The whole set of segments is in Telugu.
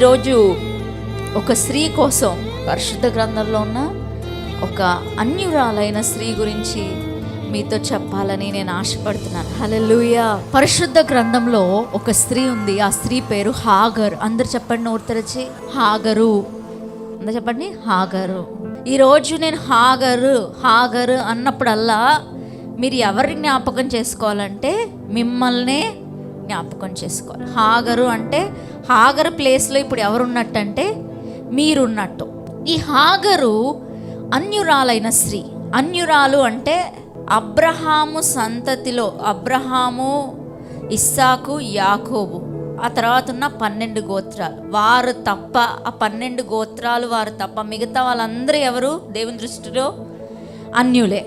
ఈరోజు ఒక స్త్రీ కోసం పరిశుద్ధ గ్రంథంలో ఉన్న ఒక అన్యురాలైన స్త్రీ గురించి మీతో చెప్పాలని నేను ఆశపడుతున్నాను. హల్లెలూయా. పరిశుద్ధ గ్రంథంలో ఒక స్త్రీ ఉంది. ఆ స్త్రీ పేరు హాగర్. అందరు చెప్పండి, నోరు తెరచి. హాగరు. అందరు చెప్పండి, హాగరు. ఈరోజు నేను హాగరు అన్నప్పుడల్లా మీరు ఎవరిని జ్ఞాపకం చేసుకోవాలంటే మిమ్మల్నే జ్ఞాపకం చేసుకోవాలి. హాగరు అంటే హాగరు ప్లేస్లో ఇప్పుడు ఎవరున్నట్టంటే మీరున్నట్టు. ఈ హాగరు అన్యురాలైన స్త్రీ. అన్యురాలు అంటే అబ్రహాము సంతతిలో అబ్రహాము, ఇస్సాకు, యాకోబు, ఆ తర్వాత ఉన్న 12 గోత్రాలు వారు తప్ప, ఆ 12 గోత్రాలు వారు తప్ప మిగతా వాళ్ళందరూ ఎవరు? దేవుని దృష్టిలో అన్యులే.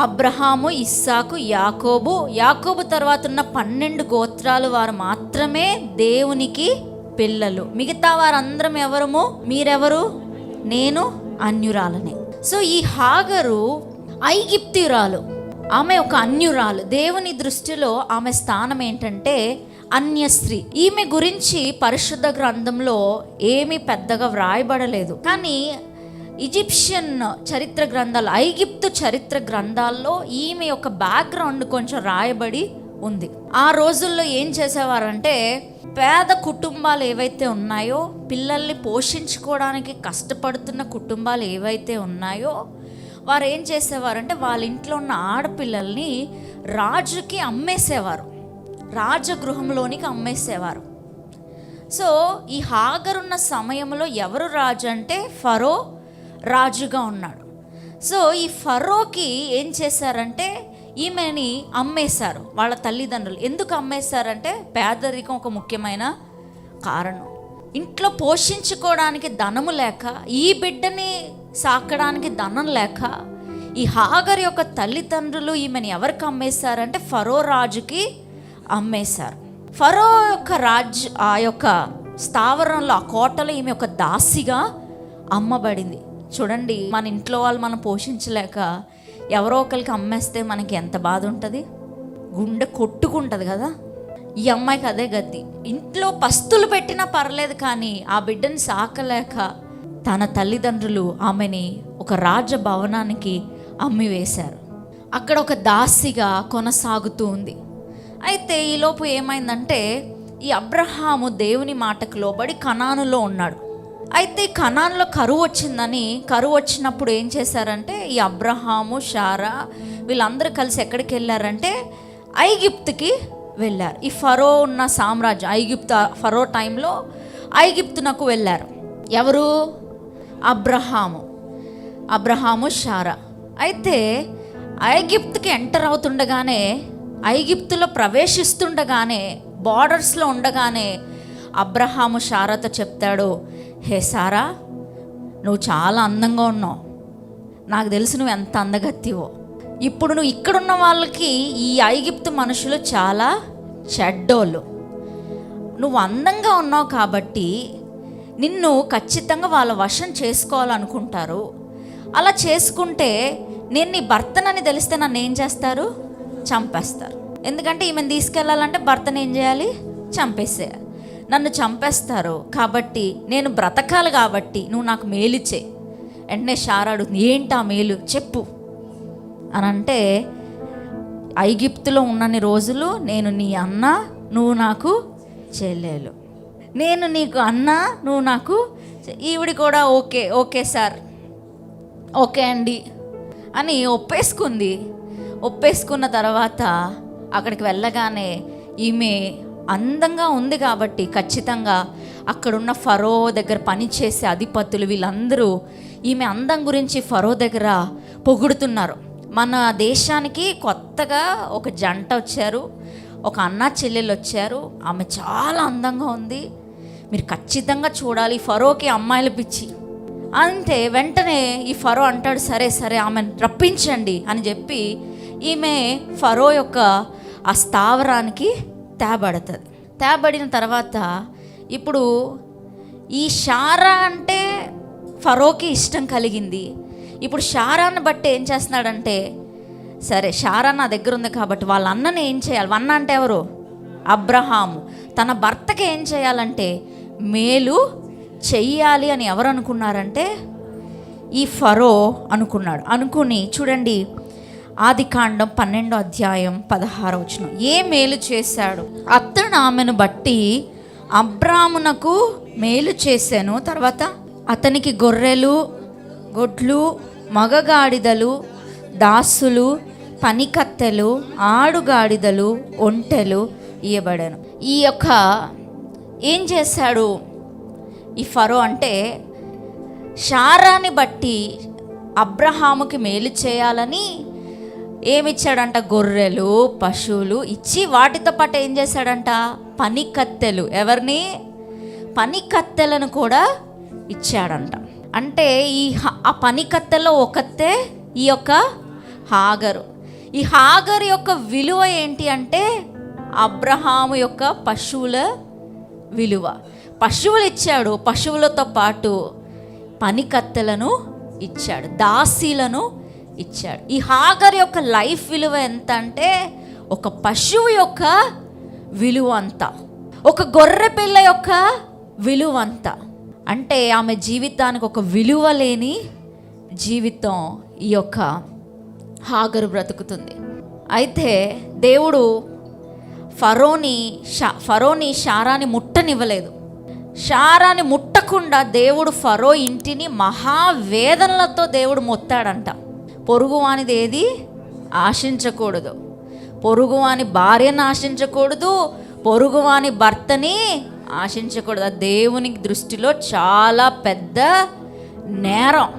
అబ్రహాము, ఇస్సాకు, యాకోబు తర్వాత ఉన్న 12 గోత్రాలు వారు మాత్రమే దేవునికి పిల్లలు. మిగతా వారందరం ఎవరము? మీరెవరు? నేను అన్యురాలనే. సో ఈ హాగరు ఐగిప్తీయురాలు. ఆమె ఒక అన్యురాలు. దేవుని దృష్టిలో ఆమె స్థానం ఏంటంటే అన్య స్త్రీ. ఈమె గురించి పరిశుద్ధ గ్రంథంలో ఏమీ పెద్దగా వ్రాయబడలేదు. కానీ ఈజిప్షియన్ చరిత్ర గ్రంథాలు, ఐగిప్తు చరిత్ర గ్రంథాల్లో ఈమె యొక్క బ్యాక్గ్రౌండ్ కొంచెం రాయబడి ఉంది. ఆ రోజుల్లో ఏం చేసేవారంటే పేద కుటుంబాలు ఏవైతే ఉన్నాయో, పిల్లల్ని పోషించుకోవడానికి కష్టపడుతున్న కుటుంబాలు ఏవైతే ఉన్నాయో, వారు ఏం చేసేవారంటే వాళ్ళ ఇంట్లో ఉన్న ఆడపిల్లల్ని రాజుకి అమ్మేసేవారు, రాజగృహంలోనికి అమ్మేసేవారు. సో ఈ హాగరున్న సమయంలో ఎవరు రాజు అంటే ఫరో రాజుగా ఉన్నాడు. సో ఈ ఫరోకి ఏం చేశారంటే ఈమెని అమ్మేశారు వాళ్ళ తల్లిదండ్రులు. ఎందుకు అమ్మేశారంటే పేదరికం ఒక ముఖ్యమైన కారణం. ఇంట్లో పోషించుకోవడానికి ధనము లేక, ఈ బిడ్డని సాకడానికి ధనం లేక ఈ హాగర్ యొక్క తల్లిదండ్రులు ఈమెని ఎవరికి అమ్మేశారంటే ఫరో రాజుకి అమ్మేశారు. ఫరో యొక్క ఆ యొక్క స్థావరంలో, ఆ కోటలో ఈమె ఒక దాసిగా అమ్మబడింది. చూడండి, మన ఇంట్లో వాళ్ళు మనం పోషించలేక ఎవరో ఒకరికి అమ్మేస్తే మనకి ఎంత బాధ ఉంటుంది, గుండె కొట్టుకుంటుంది కదా. ఈ అమ్మాయికి అదే గతి. ఇంట్లో పస్తులు పెట్టినా పర్లేదు, కానీ ఆ బిడ్డని సాకలేక తన తల్లిదండ్రులు ఆమెని ఒక రాజభవనానికి అమ్మి వేశారు. అక్కడ ఒక దాసిగా కొనసాగుతూ ఉంది. అయితే ఈలోపు ఏమైందంటే ఈ అబ్రహాము దేవుని మాటకు లోబడి కనానులో ఉన్నాడు. అయితే కనాన్లో కరువు వచ్చినప్పుడు ఏం చేశారంటే ఈ అబ్రహాము, శారా వీళ్ళందరూ కలిసి ఎక్కడికి వెళ్ళారంటే ఐగిప్తుకి వెళ్ళారు. ఈ ఫరో ఉన్న సామ్రాజ్యం ఫరో టైంలో ఐగిప్తునకు వెళ్ళారు. ఎవరు? అబ్రహాము, శారా. అయితే ఐగిప్తుకి ఎంటర్ అవుతుండగానే, ఐగిప్తులో ప్రవేశిస్తుండగానే, బార్డర్స్లో ఉండగానే అబ్రహాము శారాతో చెప్తాడు, హే సారా, నువ్వు చాలా అందంగా ఉన్నావు, నాకు తెలుసు నువ్వు ఎంత అందగత్తివో. ఇప్పుడు నువ్వు ఇక్కడున్న వాళ్ళకి ఈ ఐగిప్తు మనుషులు చాలా చెడ్డోళ్ళు. నువ్వు అందంగా ఉన్నావు కాబట్టి నిన్ను ఖచ్చితంగా వాళ్ళ వశం చేసుకోవాలనుకుంటారు. అలా చేసుకుంటే నేను నీ భర్తనని తెలిస్తే నన్ను ఏం చేస్తారు? చంపేస్తారు. ఎందుకంటే ఈమెను తీసుకెళ్ళాలంటే భర్తను ఏం చేయాలి? చంపేసేయాలి. నన్ను చంపేస్తారు. కాబట్టి నేను బ్రతకాలి, కాబట్టి నువ్వు నాకు మేలిచ్చే. వెంటనే శారా అడుగుతుంది, ఏంటా మేలు చెప్పు అని అంటే, ఐగిప్తులో ఉన్నన్ని రోజులు నేను నీ అన్న, నువ్వు నాకు చెల్లెలు. నేను నీకు అన్న, నువ్వు నాకు. ఈవిడి కూడా ఓకే సార్, ఓకే అండి అని ఒప్పేసుకుంది. ఒప్పేసుకున్న తర్వాత అక్కడికి వెళ్ళగానే ఈమె అందంగా ఉంది కాబట్టి ఖచ్చితంగా అక్కడున్న ఫరో దగ్గర పనిచేసే అధిపతులు వీళ్ళందరూ ఈమె అందం గురించి ఫరో దగ్గర పొగుడుతున్నారు. మన దేశానికి కొత్తగా ఒక జంట వచ్చారు, ఒక అన్న చెల్లెలు వచ్చారు, ఆమె చాలా అందంగా ఉంది, మీరు ఖచ్చితంగా చూడాలి. ఫరోకి అమ్మాయిల పిచ్చి. అంతే, వెంటనే ఈ ఫరో అంటాడు, సరే ఆమెను రప్పించండి అని చెప్పి ఈమె ఫరో యొక్క ఆ స్థావరానికి తేబడిన తర్వాత ఇప్పుడు ఈ శారా అంటే ఫరోకి ఇష్టం కలిగింది. ఇప్పుడు శారాను బట్టి ఏం చేస్తున్నాడంటే, సరే శారా నా దగ్గర ఉంది కాబట్టి వాళ్ళ అన్నని ఏం చేయాలి? అన్న అంటే ఎవరు? అబ్రహాము. తన భర్తకి ఏం చేయాలంటే మేలు చెయ్యాలి అని ఎవరు అనుకున్నారంటే ఈ ఫరో అనుకున్నాడు. అనుకుని చూడండి, ఆదికాండం 12:16 ఏ మేలు చేశాడు? అతడు ఆమెను బట్టి అబ్రామునకు మేలు చేశాను. తర్వాత అతనికి గొర్రెలు, గొడ్లు, మగగాడిదలు, దాసులు, పనికత్తెలు, ఆడుగాడిదలు, ఒంటెలు ఇయ్యబడాను. ఈ యొక్క ఏం చేశాడు ఈ ఫరో అంటే, శారాని బట్టి అబ్రహాముకి మేలు చేయాలని ఏమిచ్చాడంట? గొర్రెలు, పశువులు ఇచ్చి వాటితో పాటు ఏం చేశాడంట? పనికత్తెలు. ఎవరిని? పనికత్తెలను కూడా ఇచ్చాడంట. అంటే ఆ పనికత్తెలో ఒకతే ఈ యొక్క హాగరు. ఈ హాగరు యొక్క విలువ ఏంటి అంటే అబ్రహాము యొక్క పశువుల విలువ. పశువులు ఇచ్చాడు, పశువులతో పాటు పనికత్తెలను ఇచ్చాడు, దాసీలను ఇచ్చాడు. ఈ హాగర్ యొక్క లైఫ్ విలువ ఎంత అంటే ఒక పశువు యొక్క విలువ అంత, ఒక గొర్రె పిల్ల యొక్క విలువ అంత. అంటే ఆమె జీవితానికి ఒక విలువ లేని జీవితం ఈ యొక్క హాగరు బ్రతుకుతుంది. అయితే దేవుడు ఫరోని శారాని ముట్టనివ్వలేదు. శారాని ముట్టకుండా దేవుడు ఫరో ఇంటిని మహావేదనలతో దేవుడు మొత్తాడంట. పొరుగువానిది ఏది ఆశించకూడదు, పొరుగువాని భార్యను ఆశించకూడదు, పొరుగువాని భర్తని ఆశించకూడదు. దేవునికి దృష్టిలో చాలా పెద్ద నేరం.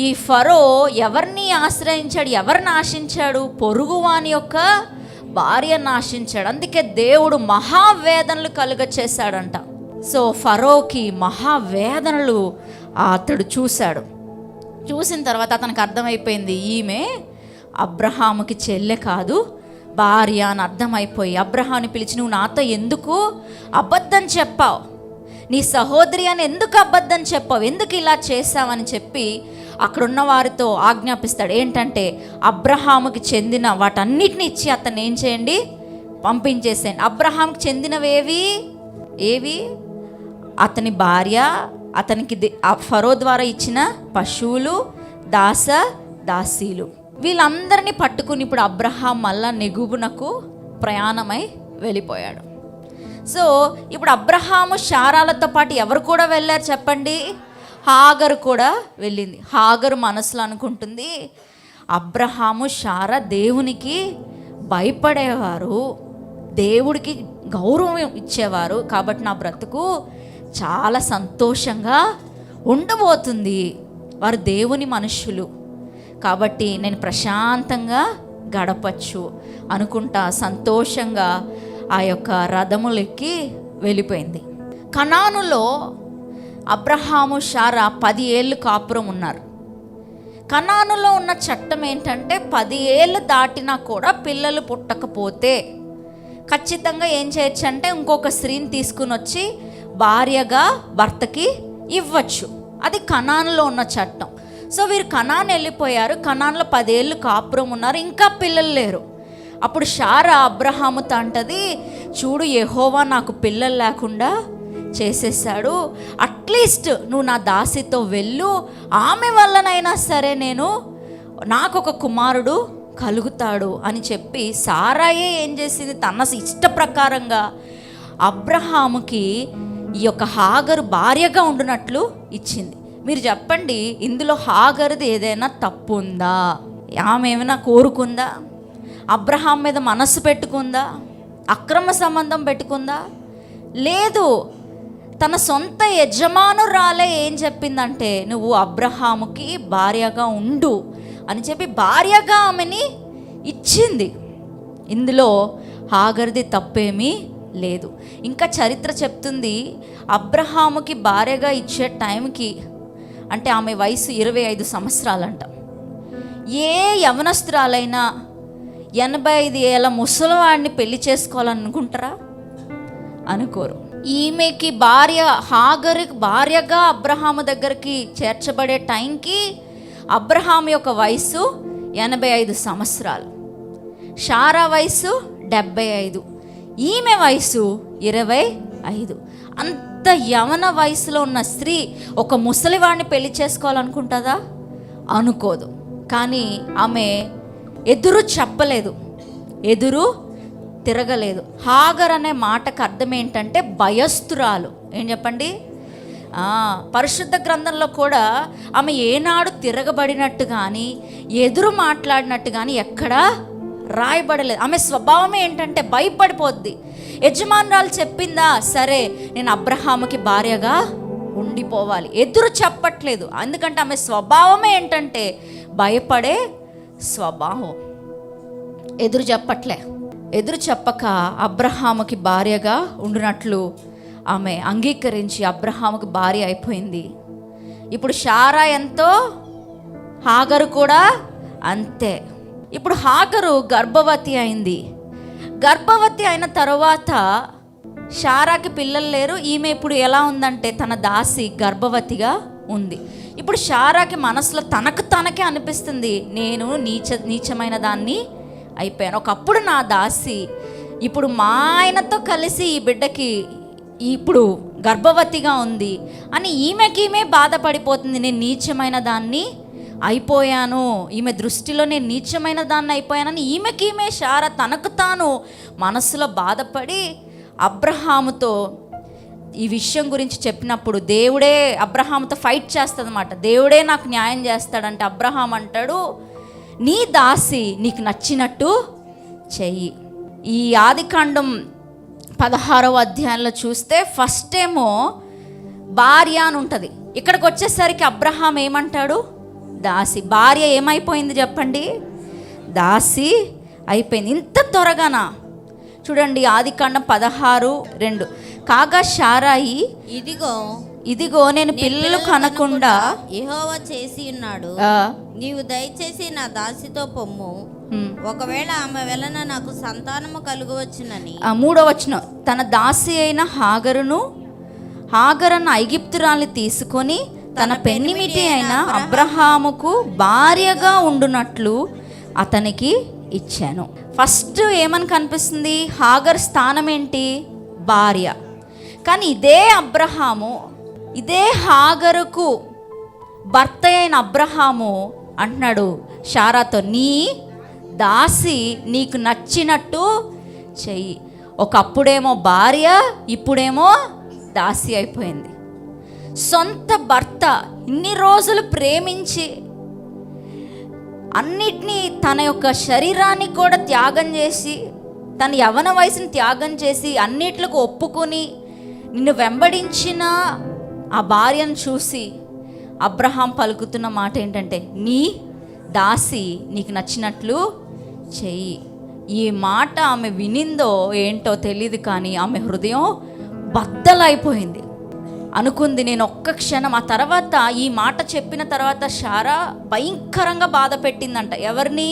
ఈ ఫరో ఎవరిని ఆశ్రయించాడు? ఎవరిని ఆశించాడు? పొరుగువాని యొక్క భార్యను ఆశించాడు. అందుకే దేవుడు మహావేదనలు కలుగ చేశాడంట. సో ఫరోకి మహావేదనలు అతడు చూశాడు. చూసిన తర్వాత అతనికి అర్థమైపోయింది, ఈమె అబ్రహాముకి చెల్లె కాదు, భార్య అని అర్థమైపోయి అబ్రహాముని పిలిచి, నువ్వు నాతో ఎందుకు అబద్ధం చెప్పావు? నీ సహోదరి అని ఎందుకు అబద్ధం చెప్పావు? ఎందుకు ఇలా చేసావని చెప్పి అక్కడున్న వారితో ఆజ్ఞాపిస్తాడు. ఏంటంటే అబ్రహాముకి చెందిన వాటన్నిటిని ఇచ్చి అతన్ని ఏం చేయండి? పంపించేసేయండి. అబ్రహాంకి చెందినవేవి? ఏవి? అతని భార్య, అతనికి ఫరో ద్వారా ఇచ్చిన పశువులు, దాసీలు, వీళ్ళందరినీ పట్టుకుని ఇప్పుడు అబ్రహాం మళ్ళా నెగుబునకు ప్రయాణమై వెళ్ళిపోయాడు. సో ఇప్పుడు అబ్రహాము శారాలతో పాటు ఎవరు కూడా వెళ్ళారు చెప్పండి? హాగరు కూడా వెళ్ళింది. హాగరు మనసులో అనుకుంటుంది, అబ్రహాము శారా దేవునికి భయపడేవారు, దేవుడికి గౌరవం ఇచ్చేవారు, కాబట్టి నా బ్రతుకు చాలా సంతోషంగా ఉండబోతుంది. వారు దేవుని మనుష్యులు కాబట్టి నేను ప్రశాంతంగా గడపచ్చు అనుకుంటా సంతోషంగా ఆ యొక్క రథములెక్కి వెళ్ళిపోయింది. కనానులో అబ్రహాము శారా 10 ఏళ్ళు కాపురం ఉన్నారు. కనానులో ఉన్న చట్టం ఏంటంటే 10 ఏళ్ళు దాటినా కూడా పిల్లలు పుట్టకపోతే ఖచ్చితంగా ఏం చేయొచ్చు అంటే ఇంకొక స్త్రీని తీసుకుని వచ్చి భార్యగా భర్తకి ఇవ్వచ్చు. అది కనానులో ఉన్న చట్టం. సో వీరు కనాను వెళ్ళిపోయారు. కనాన్లో 10 ఏళ్ళు కాపురం ఉన్నారు, ఇంకా పిల్లలు లేరు. అప్పుడు శారా అబ్రహాముతో అంటది, చూడు యెహోవా నాకు పిల్లలు లేకుండా చేసేసాడు, అట్లీస్ట్ నువ్వు నా దాసితో వెళ్ళు, ఆమె వల్లనైనా సరే నాకు ఒక కుమారుడు కలుగుతాడు అని చెప్పి సారాయే ఏం చేసింది? తన ఇష్ట ప్రకారంగా అబ్రహాముకి ఈ యొక్క హాగరు భార్యగా ఉండునట్లు ఇచ్చింది. మీరు చెప్పండి, ఇందులో హాగరుది ఏదైనా తప్పు ఉందా? ఆమె ఏమైనా కోరుకుందా? అబ్రహాం మీద మనస్సు పెట్టుకుందా? అక్రమ సంబంధం పెట్టుకుందా? లేదు. తన సొంత యజమానురాలే ఏం చెప్పిందంటే, నువ్వు అబ్రహాముకి భార్యగా ఉండు అని చెప్పి భార్యగా ఆమెని ఇచ్చింది. ఇందులో హాగర్ది తప్పేమీ లేదు. ఇంకా చరిత్ర చెప్తుంది, అబ్రహాముకి భార్యగా ఇచ్చే టైంకి అంటే ఆమె వయసు 25 సంవత్సరాలంట. ఏ యవనస్తురాలైనా 85 ఏళ్ళ ముసలివాడిని పెళ్లి చేసుకోవాలనుకుంటారా? అనుకోరు. ఈమెకి హాగరుకి భార్యగా అబ్రహాము దగ్గరికి చేర్చబడే టైంకి అబ్రహాం యొక్క వయసు 85 సంవత్సరాలు, శారా వయసు 75, ఈమె వయసు 25. అంత ఇంత యవన వయసులో ఉన్న స్త్రీ ఒక ముసలివాడిని పెళ్లి చేసుకోవాలనుకుంటుందా? అనుకోదు. కానీ ఆమె ఎదురు చెప్పలేదు, ఎదురు తిరగలేదు. హాగర్ అనే మాటకు అర్థం ఏంటంటే భయస్తురాలు. ఏం చెప్పండి? పరిశుద్ధ గ్రంథంలో కూడా ఆమె ఏనాడు తిరగబడినట్టు కానీ ఎదురు మాట్లాడినట్టు కానీ ఎక్కడా రాయబడలేదు. ఆమె స్వభావం ఏంటంటే భయపడిపోద్ది. యజమానురాలు చెప్పిందా, సరే నేను అబ్రహాముకి భార్యగా ఉండిపోవాలి. ఎదురు చెప్పట్లేదు. ఎందుకంటే ఆమె స్వభావమే ఏంటంటే భయపడే స్వభావం. ఎదురు చెప్పట్లే. ఎదురు చెప్పక అబ్రహాముకి భార్యగా ఉండినట్లు ఆమె అంగీకరించి అబ్రహాముకి భార్య అయిపోయింది. ఇప్పుడు శారా ఎంతో, హాగరు కూడా అంతే. ఇప్పుడు హాగరు గర్భవతి అయింది. గర్భవతి అయిన తర్వాత శారాకి పిల్లలు లేరు. ఈమె ఇప్పుడు ఎలా ఉందంటే తన దాసి గర్భవతిగా ఉంది. ఇప్పుడు శారాకి మనసులో తనకే అనిపిస్తుంది, నేను నీచమైన దాన్ని అయిపోయాను. ఒకప్పుడు నా దాసి ఇప్పుడు మా ఆయనతో కలిసి ఈ బిడ్డకి ఇప్పుడు గర్భవతిగా ఉంది అని ఈమె బాధపడిపోతుంది. నేను నీచమైన దాన్ని అయిపోయాను, ఈమె దృష్టిలో నేను నీచమైన దాన్ని అయిపోయానని ఈమె శారా తనకు తాను మనసులో బాధపడి అబ్రహాముతో ఈ విషయం గురించి చెప్పినప్పుడు దేవుడే అబ్రహాముతో ఫైట్ చేస్తుంది అన్నమాట. దేవుడే నాకు న్యాయం చేస్తాడంటే అబ్రహాం అంటాడు, నీ దాసి నీకు నచ్చినట్టు చెయ్యి. ఈ ఆదికాండం 16వ అధ్యాయంలో చూస్తే ఫస్ట్ ఏమో భార్య అని ఉంటుంది. ఇక్కడికి వచ్చేసరికి అబ్రహాం ఏమంటాడు? దాసి. భార్య ఏమైపోయింది చెప్పండి? దాసి అయిపోయింది. ఇంత త్వరగానా? చూడండి ఆదికాండం 16:2. కాగా శారాయి, ఇదిగో నేను పిల్లలు కనకుండా యెహోవా చేసి ఉన్నాడు, నీవు దయచేసి నా దాసితో పొమ్ము, ఒకవేళ ఆమె వలన నాకు సంతానము కలుగవచ్చునని. 3వ వచనం, తన దాసి అయిన హాగరన్న ఐగుప్తురాల్ని తీసుకొని తన పెన్నిమిటి అయిన అబ్రహాముకు భార్యగా ఉండునట్లు అతనికి ఇచ్చాను. ఫస్ట్ ఏమని కనిపిస్తుంది? హాగర్ స్థానం ఏంటి? భార్య. కానీ ఇదే అబ్రహాము, ఇదే హాగరుకు భర్త అయిన అబ్రహాము అంటున్నాడు శారాతో, నీ దాసి నీకు నచ్చినట్టు చెయ్యి. ఒకప్పుడేమో భార్య, ఇప్పుడేమో దాసి అయిపోయింది. సొంత భర్త ఇన్ని రోజులు ప్రేమించి అన్నిటినీ తన యొక్క శరీరాన్ని కూడా త్యాగం చేసి, తన యవ్వన వయసుని త్యాగం చేసి అన్నిట్లకు ఒప్పుకొని నిన్ను వెంబడించిన ఆ భార్యను చూసి అబ్రహాం పలుకుతున్న మాట ఏంటంటే, నీ దాసి నీకు నచ్చినట్లు చెయ్యి. ఈ మాట ఆమె వినిందో ఏంటో తెలియదు, కానీ ఆమె హృదయం బద్దలైపోయింది. అనుకుంది, నేను ఒక్క క్షణం. ఆ తర్వాత ఈ మాట చెప్పిన తర్వాత శారా భయంకరంగా బాధ పెట్టిందంట. ఎవరిని?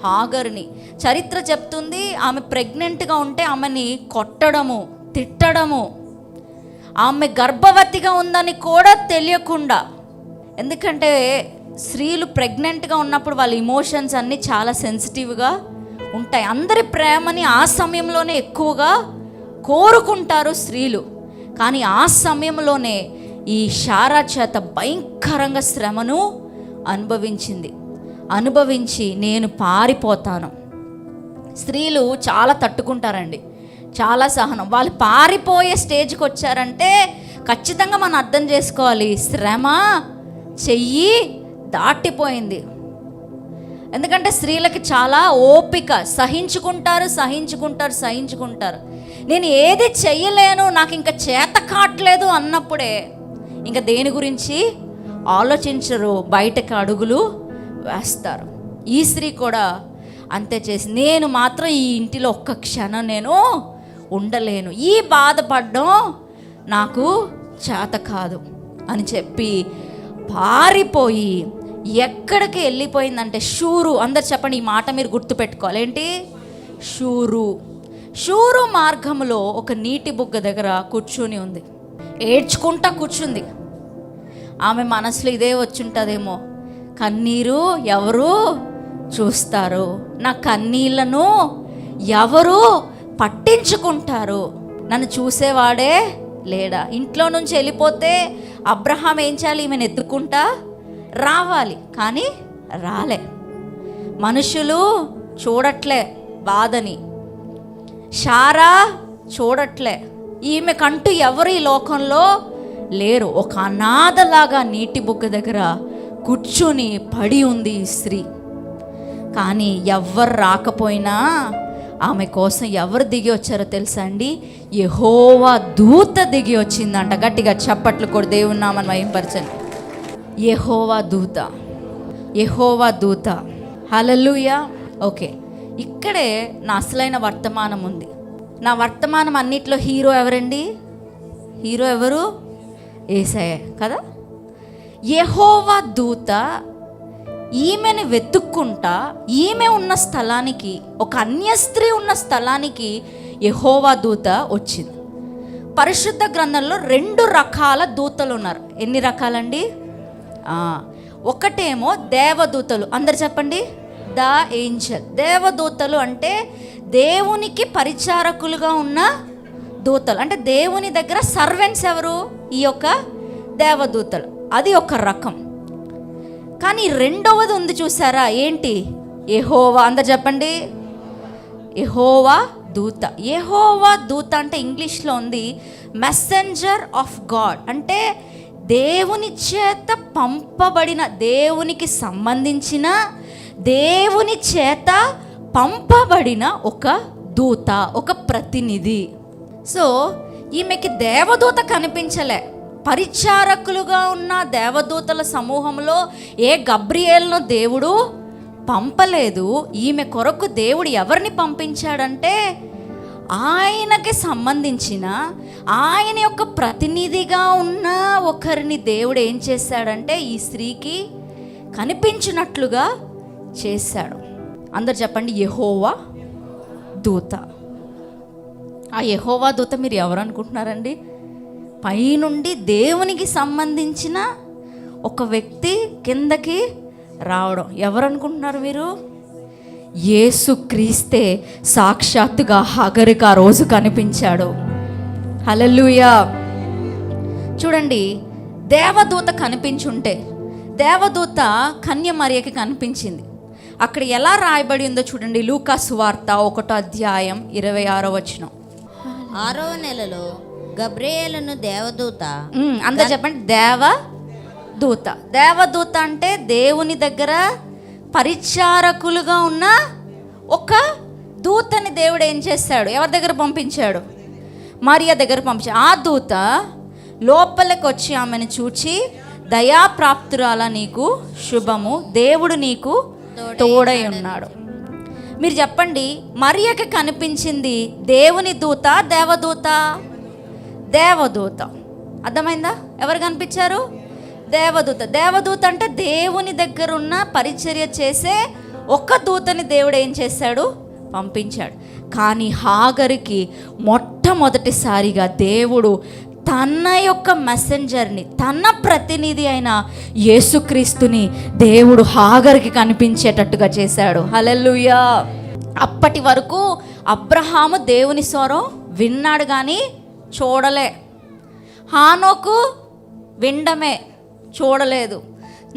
హాగర్ని. చరిత్ర చెప్తుంది, ఆమె ప్రెగ్నెంట్గా ఉంటే ఆమెని కొట్టడము, తిట్టడము, ఆమె గర్భవతిగా ఉందని కూడా తెలియకుండా. ఎందుకంటే స్త్రీలు ప్రెగ్నెంట్గా ఉన్నప్పుడు వాళ్ళ ఇమోషన్స్ అన్నీ చాలా సెన్సిటివ్గా ఉంటాయి. అందరి ప్రేమని ఆ సమయంలోనే ఎక్కువగా కోరుకుంటారు స్త్రీలు. కానీ ఆ సమయంలోనే ఈ శారా చేత భయంకరంగా శ్రమను అనుభవించి నేను పారిపోతాను. స్త్రీలు చాలా తట్టుకుంటారండి, చాలా సహనం. వాళ్ళు పారిపోయే స్టేజ్కి వచ్చారంటే ఖచ్చితంగా మనం అర్థం చేసుకోవాలి, శ్రమ చెయ్యి దాటిపోయింది. ఎందుకంటే స్త్రీలకి చాలా ఓపిక, సహించుకుంటారు. నేను ఏది చెయ్యలేను, నాకు ఇంకా చేత కావట్లేదు అన్నప్పుడే ఇంకా దేని గురించి ఆలోచించరు, బయటకు అడుగులు వేస్తారు. ఈ స్త్రీ కూడా అంతే చేసి, నేను మాత్రం ఈ ఇంటిలో ఒక్క క్షణం నేను ఉండలేను, ఈ బాధపడడం నాకు చేత కాదు అని చెప్పి పారిపోయి ఎక్కడికి వెళ్ళిపోయిందంటే షూరు. అందరు చెప్పండి, ఈ మాట మీరు గుర్తుపెట్టుకోవాలి. ఏంటి? షూరు మార్గంలో ఒక నీటి బుగ్గ దగ్గర కూర్చుని ఉంది, ఏడ్చుకుంటా కూర్చుంది. ఆమె మనసులో ఇదే వచ్చుంటుందేమో, కన్నీరు ఎవరు చూస్తారు, నా కన్నీళ్లను ఎవరు పట్టించుకుంటారు, నన్ను చూసేవాడే లేడా? ఇంట్లో నుంచి వెళ్ళిపోతే అబ్రహాం ఏం చేయాలి? ఈమెను ఎత్తుకుంటా రావాలి, కానీ రాలే. మనుషులు చూడట్లే బాధని, శారా చూడట్లే, ఈమెకంటూ ఎవరు ఈ లోకంలో లేరు. ఒక అనాథలాగా నీటి బుగ్గ దగ్గర కూర్చుని పడి ఉంది ఈ స్త్రీ. కానీ ఎవ్వరు రాకపోయినా ఆమె కోసం ఎవరు దిగి వచ్చారో తెలుసా అండి? యెహోవా దూత దిగి వచ్చిందంట. గట్టిగా చప్పట్లు కూడా దేవుని నామమును మహిమపరచండి. యెహోవా దూత, యెహోవా దూత. హల్లెలూయా. ఓకే, ఇక్కడే నా అసలైన వర్తమానం ఉంది. నా వర్తమానం అన్నిట్లో హీరో ఎవరండి? హీరో ఎవరు? యేసయ్య కదా. యెహోవా దూత ఈమెను వెతుక్కుంటా ఈమె ఉన్న స్థలానికి, ఒక అన్య స్త్రీ ఉన్న స్థలానికి యెహోవా దూత వచ్చింది. పరిశుద్ధ గ్రంథంలో 2 రకాల దూతలు ఉన్నారు. ఎన్ని రకాలండి? ఒకటేమో దేవదూతలు. అందరు చెప్పండి, ద ఏంజల్. దేవదూతలు అంటే దేవునికి పరిచారకులుగా ఉన్న దూతలు, అంటే దేవుని దగ్గర సర్వెంట్స్ ఎవరు? ఈ యొక్క దేవదూతలు. అది ఒక రకం. కానీ రెండవది ఉంది చూసారా? ఏంటి? యెహోవా. అందరు చెప్పండి, యెహోవా దూత. యెహోవా దూత అంటే ఇంగ్లీష్లో ఉంది మెసెంజర్ ఆఫ్ గాడ్, అంటే దేవుని చేత పంపబడిన, దేవునికి సంబంధించిన, దేవుని చేత పంపబడిన ఒక దూత, ఒక ప్రతినిధి. సో ఈమెకి దేవదూత కనిపించలే. పరిచారకులుగా ఉన్న దేవదూతల సమూహంలో ఏ గబ్రియేలును దేవుడు పంపలేదు. ఈమె కొరకు దేవుడు ఎవరిని పంపించాడంటే ఆయనకి సంబంధించిన, ఆయన యొక్క ప్రతినిధిగా ఉన్న ఒకరిని దేవుడు ఏం చేశాడంటే ఈ స్త్రీకి కనిపించినట్లుగా చేశాడు. అందరు చెప్పండి, యెహోవా దూత. ఆ యెహోవా దూత మీరు ఎవరు అనుకుంటున్నారండి? పైనుండి దేవునికి సంబంధించిన ఒక వ్యక్తి కిందకి రావడం. ఎవరు అనుకుంటున్నారు మీరు? యేసుక్రీస్తే సాక్షాత్తుగా హాగరుకు ఆ రోజు కనిపించాడు. హల్లెలూయా. చూడండి, దేవదూత కనిపించుంటే, దేవదూత కన్య మరియకి కనిపించింది. అక్కడ ఎలా రాయబడి ఉందో చూడండి. లూకా సువార్త 1వ అధ్యాయం 26వ వచనం. 6వ నెలలో గబ్రియేలును దేవదూత. అందరు చెప్పండి, దేవదూత. దేవదూత అంటే దేవుని దగ్గర పరిచారకులుగా ఉన్న ఒక దూతని దేవుడు ఏం చేశాడు? ఎవరి దగ్గర పంపించాడు? మరియా దగ్గర పంపించాడు. ఆ దూత లోపలికి వచ్చి ఆమెను చూచి, దయాప్రాప్తురాల, నీకు శుభము, దేవుడు నీకు తోడై ఉన్నాడు. మీరు చెప్పండి, మరియకి కనిపించింది దేవుని దూత, దేవదూత? దేవదూత. అర్థమైందా? ఎవరు కనిపించారు? దేవదూత. దేవదూత అంటే దేవుని దగ్గర ఉన్న పరిచర్య చేసే ఒక దూతని దేవుడు ఏం చేశాడు? పంపించాడు. కానీ హాగరుకి మొట్టమొదటిసారిగా దేవుడు తన యొక్క మెసెంజర్ని, తన ప్రతినిధి అయిన యేసుక్రీస్తుని దేవుడు హాగరుకి కనిపించేటట్టుగా చేశాడు. హల్లెలూయా. అప్పటి వరకు అబ్రహాము దేవుని స్వరం విన్నాడు కానీ చూడలే. హానోకు వినడమే, చూడలేదు.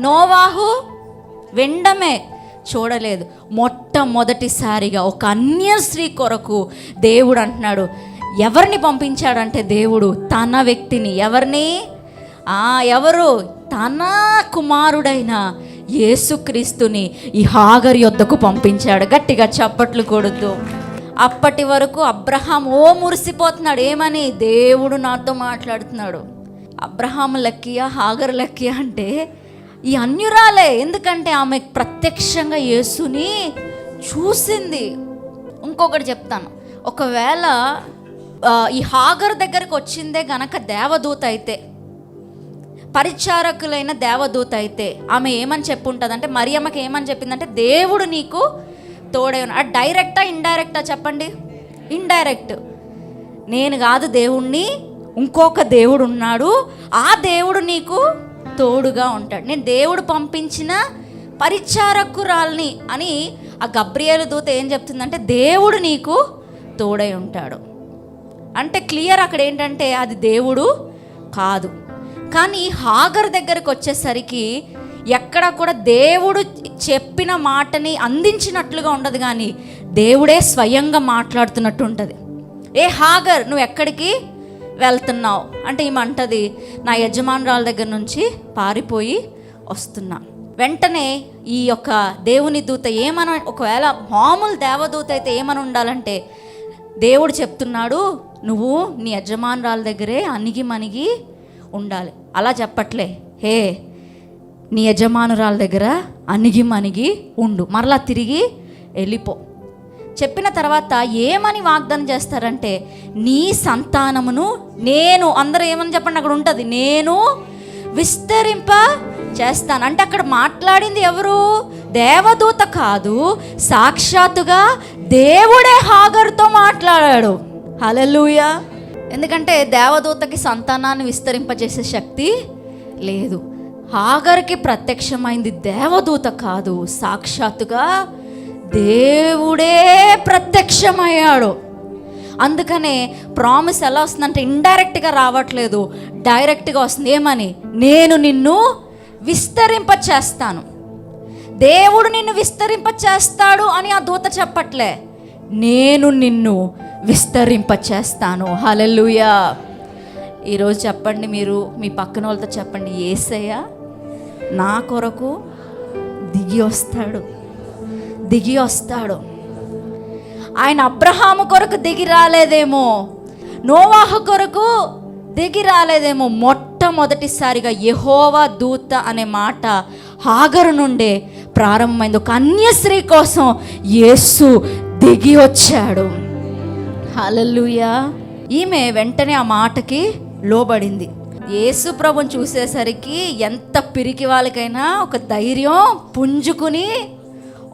నోవాహు వినడమే, చూడలేదు. మొట్టమొదటిసారిగా ఒక అన్య స్త్రీ కొరకు దేవుడు అంటున్నాడు. ఎవరిని పంపించాడంటే దేవుడు తన వ్యక్తిని. ఎవరిని? ఎవరు? తన కుమారుడైన యేసుక్రీస్తుని ఈ హాగరు యొద్దకు పంపించాడు. గట్టిగా చప్పట్లు కొడుతూ. అప్పటి వరకు అబ్రహాం మురిసిపోతున్నాడు. ఏమని? దేవుడు నాతో మాట్లాడుతున్నాడు. అబ్రహాం లక్కీయా, హాగరు లక్కీయా అంటే ఈ అన్యురాలే. ఎందుకంటే ఆమె ప్రత్యక్షంగా యేసుని చూసింది. ఇంకొకటి చెప్తాను, ఒకవేళ ఈ హాగరు దగ్గరకు వచ్చిందే గనక దేవదూత అయితే, పరిచారకులైన దేవదూత అయితే, ఆమె ఏమని చెప్పుంటుందంటే, మరియమ్మకి ఏమని చెప్పిందంటే, దేవుడు నీకు తోడై ఉన్నాడు. డైరెక్టా ఇండైరెక్టా చెప్పండి? ఇండైరెక్ట్. నేను కాదు దేవుణ్ణి, ఇంకొక దేవుడు ఉన్నాడు, ఆ దేవుడు నీకు తోడుగా ఉంటాడు. నేను దేవుడు పంపించిన పరిచారకురాల్ని అని ఆ గబ్రియేలు దూత ఏం చెప్తుందంటే, దేవుడు నీకు తోడై ఉంటాడు. అంటే క్లియర్ అక్కడ ఏంటంటే అది దేవుడు కాదు. కానీ హాగర్ దగ్గరకు వచ్చేసరికి ఎక్కడ కూడా దేవుడు చెప్పిన మాటని అందించినట్లుగా ఉండదు, కానీ దేవుడే స్వయంగా మాట్లాడుతున్నట్టు ఉంటుంది. ఏ హాగర్, నువ్వు ఎక్కడికి వెళ్తున్నావు అంటే ఏమంటది, నా యజమానురాల దగ్గర నుంచి పారిపోయి వస్తున్నా. వెంటనే ఈ యొక్క దేవుని దూత ఏమని, ఒకవేళ మామూలు దేవదూత అయితే ఏమని ఉండాలంటే, దేవుడు చెప్తున్నాడు నువ్వు నీ యజమానురాల దగ్గరే అణిగి మణిగి ఉండాలి. అలా చెప్పట్లే, హే నీ యజమానురాల దగ్గర అణిగి మణిగి ఉండు, మరలా తిరిగి వెళ్ళిపో. చెప్పిన తర్వాత ఏమని వాగ్దానం చేస్తారంటే, నీ సంతానమును నేను, అందరూ ఏమని చెప్పండి అక్కడ ఉంటుంది, నేను విస్తరింప చేస్తాను. అంటే అక్కడ మాట్లాడింది ఎవరు? దేవదూత కాదు, సాక్షాత్తుగా దేవుడే హాగర్తో మాట్లాడాడు. హల్లెలూయా. ఎందుకంటే దేవదూతకి సంతానాన్ని విస్తరింపజేసే శక్తి లేదు. హాగర్కి ప్రత్యక్షమైంది దేవదూత కాదు, సాక్షాత్తుగా దేవుడే ప్రత్యక్షమయ్యాడు. అందుకనే ప్రామిస్ ఎలా వస్తుందంటే ఇండైరెక్ట్గా రావట్లేదు, డైరెక్ట్గా వస్తుంది. ఏమని? నేను నిన్ను విస్తరింప చేస్తాను. దేవుడు నిన్ను విస్తరింప చేస్తాడు అని ఆ దూత చెప్పట్లే, నేను నిన్ను విస్తరింప చేస్తాను. హల్లెలూయా. ఈరోజు చెప్పండి, మీరు మీ పక్కన వాళ్ళతో చెప్పండి, యేసయ్య నా కొరకు దిగి వస్తాడు, దిగి వస్తాడు. ఆయన అబ్రహాము కొరకు దిగి రాలేదేమో, నోవాహు కొరకు దిగి రాలేదేమో, మొట్టమొదటిసారిగా యెహోవా దూత అనే మాట హాగరు నుండే ప్రారంభమైంది. ఒక అన్యస్త్రీ కోసం యేసు దిగి వచ్చాడు. హల్లెలూయా. ఈమె వెంటనే ఆ మాటకి లోబడింది. యేసు ప్రభుని చూసేసరికి ఎంత పిరికి వాళ్ళకైనా ఒక ధైర్యం పుంజుకుని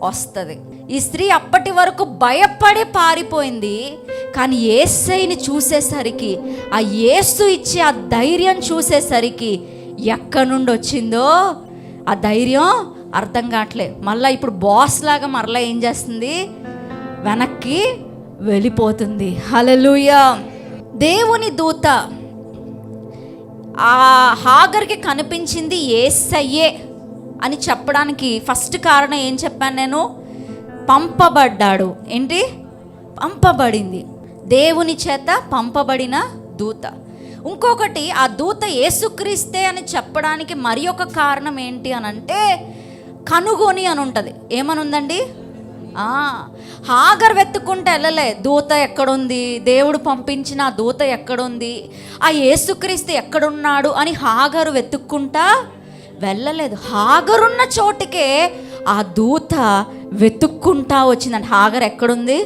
వస్తుంది. ఈ స్త్రీ అప్పటి వరకు భయపడి పారిపోయింది, కానీ యేసయ్యని చూసేసరికి, ఆ యేసు ఇచ్చే ఆ ధైర్యం చూసేసరికి ఎక్కడి నుండి వచ్చిందో ఆ ధైర్యం అర్థం కావట్లే. మళ్ళీ ఇప్పుడు బాస్ లాగా మరలా ఏం చేస్తుంది, వెనక్కి వెళ్ళిపోతుంది. హల్లెలూయా. దేవుని దూత ఆ హాగర్కి కనిపించింది యేసయ్యే అని చెప్పడానికి ఫస్ట్ కారణం ఏం చెప్పాను నేను? పంపబడ్డాడు. ఏంటి? పంపబడింది, దేవుని చేత పంపబడిన దూత. ఇంకొకటి, ఆ దూత యేసుక్రీస్తే అని చెప్పడానికి మరి ఒక కారణం ఏంటి అని అంటే, కనుగొని అని ఉంటుంది. ఏమని ఉందండి? హాగర్ వెతుక్కుంటే వెళ్ళలే, దూత ఎక్కడుంది, దేవుడు పంపించిన ఆ దూత ఎక్కడుంది, ఆ యేసుక్రీస్తు ఎక్కడున్నాడు అని హాగరు వెతుక్కుంటా వెళ్ళలేదు. హాగరున్న చోటుకే ఆ దూత వెతుక్కుంటా వచ్చిందంట. హాగర్ ఎక్కడుంది,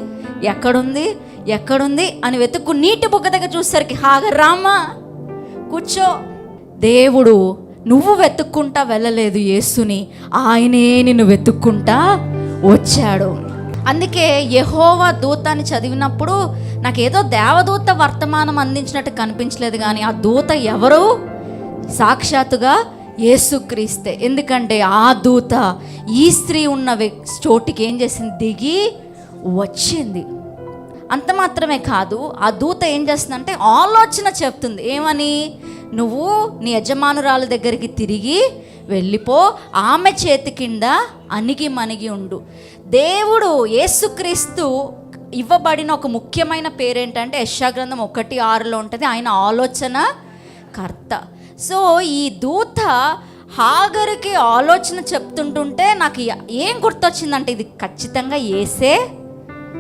ఎక్కడుంది, ఎక్కడుంది అని వెతుక్కు నీటి బుగ్గ దగ్గర చూసేసరికి, హాగర్ రామా కూర్చో. దేవుడు నువ్వు వెతుక్కుంటా వెళ్ళలేదు యేసుని, ఆయనే నిన్ను వెతుక్కుంటా వచ్చాడు. అందుకే యెహోవా దూత అని చదివినప్పుడు నాకేదో దేవదూత వర్తమానం అందించినట్టు కనిపించలేదు, కానీ ఆ దూత ఎవరు? సాక్షాత్తుగా యేసుక్రీస్తే. ఎందుకంటే ఆ దూత ఈ స్త్రీ ఉన్న చోటికి ఏం చేసింది? దిగి వచ్చింది. అంత మాత్రమే కాదు, ఆ దూత ఏం చేస్తుందంటే ఆలోచన చెప్తుంది. ఏమని? నువ్వు నీ యజమానురాల దగ్గరికి తిరిగి వెళ్ళిపో, ఆమె చేతి కింద అణిగి మణిగి ఉండు. దేవుడు యేసుక్రీస్తు ఇవ్వబడిన ఒక ముఖ్యమైన పేరేంటంటే యెషయా గ్రంథం 1:6 ఉంటుంది, ఆయన ఆలోచన కర్త. సో ఈ దూత హాగరుకి ఆలోచన చెప్తుంటుంటే నాకు ఏం గుర్తొచ్చిందంటే, ఇది ఖచ్చితంగా యేసే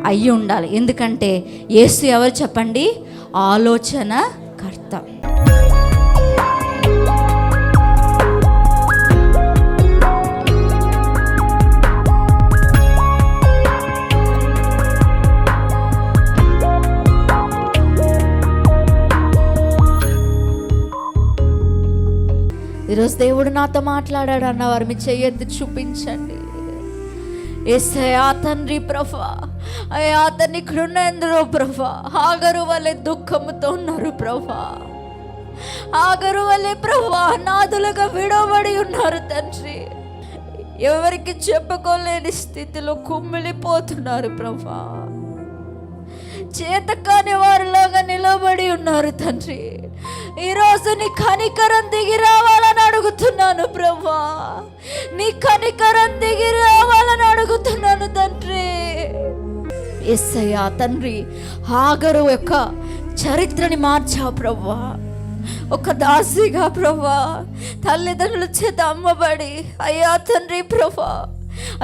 అయ్యి ఉండాలి. ఎందుకంటే యేసు ఎవరు చెప్పండి? ఆలోచన కర్త. ఈరోజు దేవుడు నాతో మాట్లాడాడు అన్నవారు మీ చెయ్యెత్తి చూపించండి. యేసయ్యా తండ్రి ప్రభా, అయ్యా అతన్ని ఇక్కడున్న ఎందరో ప్రభా హాగరు వలె దుఃఖముతో ఉన్నారు ప్రభా, హాగరు వలె ప్రభా నాదులుగా విడవబడి ఉన్నారు తండ్రి. ఎవరికి చెప్పుకోలేని స్థితిలో కుమిలిపోతున్నారు ప్రభా. చేతకాని వారిలాగా నిలబడి ఉన్నారు తండ్రి. ఈరోజు నీ కనికరం దిగి రావాలని అడుగుతున్నాను ప్రభువా, నీ కనికరం దిగి రావాలని అడుగుతున్నాను తండ్రి. యేసయ్యా తండ్రి, హాగరు యొక్క చరిత్రని మార్చావు ప్రభువా. ఒక దాసిగా ప్రభువా, తల్లిదండ్రుల చేత అమ్మబడి అయ్యా తండ్రి ప్రభువా,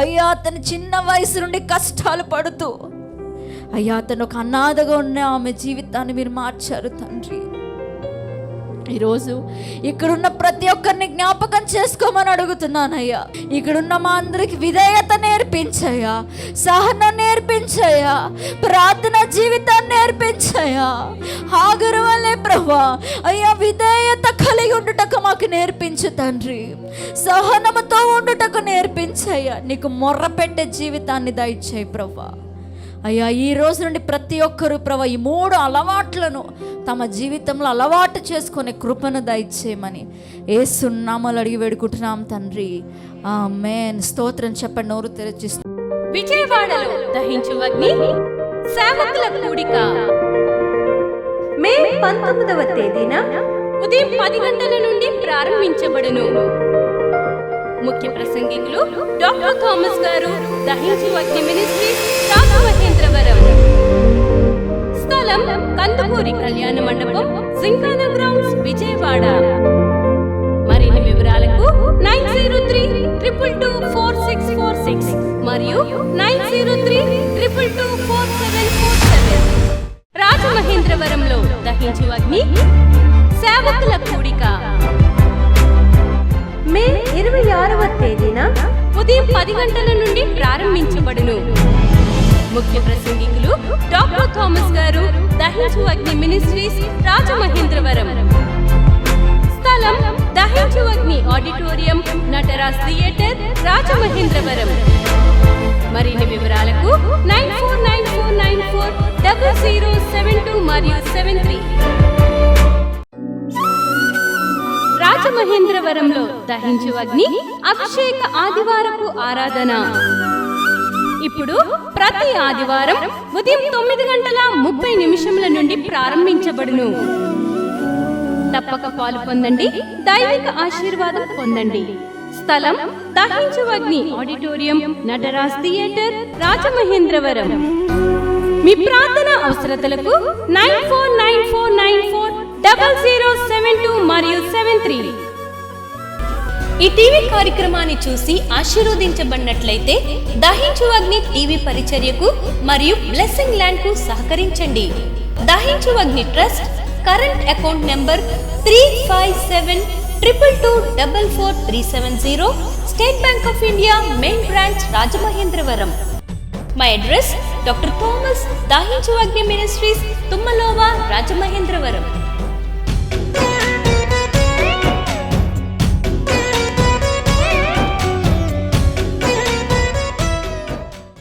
అయ్యా అతను చిన్న వయసు నుండి కష్టాలు పడుతూ అయ్యా అతను ఒక అనాథగా ఉన్న ఆమె జీవితాన్ని మీరు మార్చారు తండ్రి. ఈరోజు ఇక్కడున్న ప్రతి ఒక్కరిని జ్ఞాపకం చేసుకోమని అడుగుతున్నానయ్యా. ఇక్కడున్న మా అందరికి విధేయత నేర్పించయ్యా, సహనం నేర్పించయ్యా, ప్రార్థన జీవితాన్ని నేర్పించయ్యా. హాగరు వల్లే ప్రభువా అయ్యా విధేయత కలిగి ఉండుటకు మాకు నేర్పించు తండ్రి, సహనముతో ఉండుటకు నేర్పించయ్యా. నీకు మొర్ర పెట్టే జీవితాన్ని దయచేయి ప్రభువా. అయ్యా ఈ రోజు నుండి ప్రతి ఒక్కరు ప్రభువా ఈ 3 అలవాట్లను తమ జీవితంలో అలవాటు చేసుకునే కృపను దయచేయమని యేసు నామములో అడిగి వేడుకుంటున్నాం తండ్రి, ఆమేన్. స్తోత్రం చెప్పండి, నోరు తెరిచి. విజయవాడలో దహించు అగ్ని సేవకుల కూడిక మే 19వ తేదీన ఉదయం 10 గంటల నుండి ప్రారంభించబడును. ముఖ్య ప్రసంగికులు డాక్టర్ థామస్ గారు, దహించు అగ్ని మినిస్ట్రీస్, రాజమహేంద్రవరం. స్థలం కందుకూరి కళ్యాణ మండపం, జింకానా గ్రౌండ్స్, విజయవాడ. మరిన్ని వివరాలకు 9032224646 మరియు 9032224747. రాజమహేంద్రవరంలో దహించు అగ్ని సేవకుల కూడిక మే 26వ తేదీన ఉదయం 10 గంటల నుండి ప్రారంభించబడును. ముఖ్య ప్రసంగికులు డాక్టర్ థామస్ గారు, దహించు అగ్ని మినిస్ట్రీస్, రాజమహేంద్రవరం. స్థలం దహించు అగ్ని ఆడిటోరియం, నటరాజ్ థియేటర్, రాజమహేంద్రవరం. మరిన్ని వివరాలకు 9494940072 మరియు 73. రాజమహేంద్రవరంలో దహించు అగ్ని అభిషేక ఆదివారపు ఆరాధన ఇప్పుడు ప్రతి ఆదివారం ఉదయం 9:30 నుండి ప్రారంభించబడును. తప్పక పాలు పొందండి, దైవిక ఆశీర్వాదం పొందండి. స్థలం దహించు అగ్ని ఆడిటోరియం, నటరాజ్ థియేటర్, రాజమహేంద్రవరం. మీ ప్రార్థన అవసరతలకు 9494940072 మరియు 73. ఈ టీవీ కార్యక్రమాన్ని చూసి ఆశీర్వదించబడినట్లయితే దహించు అగ్ని టీవీ పరిచర్యకు మరియు బ్లెస్సింగ్ ల్యాండ్ కు సహకరించండి. Dahinchu Agni trust current account number 357222444370, State Bank of India main branch, Rajamahendravaram. My address doctor Thomas, Dahinchu Agni ministries, తుమ్మలోవా, Rajamahendravaram.